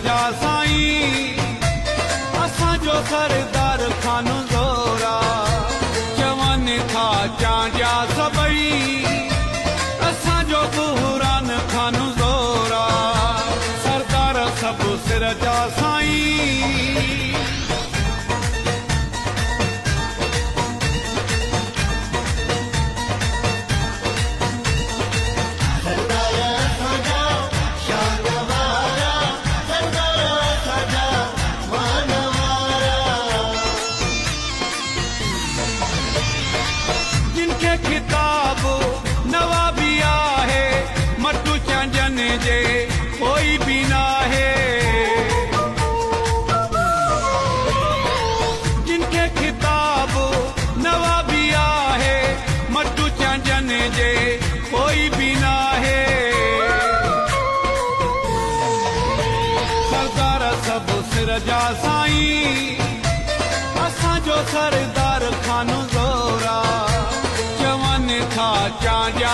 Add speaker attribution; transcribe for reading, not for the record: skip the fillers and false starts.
Speaker 1: सिरजा साईं असांजो सरदार खान ज़ोरा चवनि था चांजा सभई असांजो बुहरान खान ज़ोरा सरदार सभु सिरजा साईं किताब नवाबी आहे मटू चंजन जे कोई भी ना है जिनके किताब नवाबी आहे मटू चंजन जे कोई भी ना है सरदार सब सिरजा साईं असांजो सरदार खान ज़ोरा चवनि था चांजा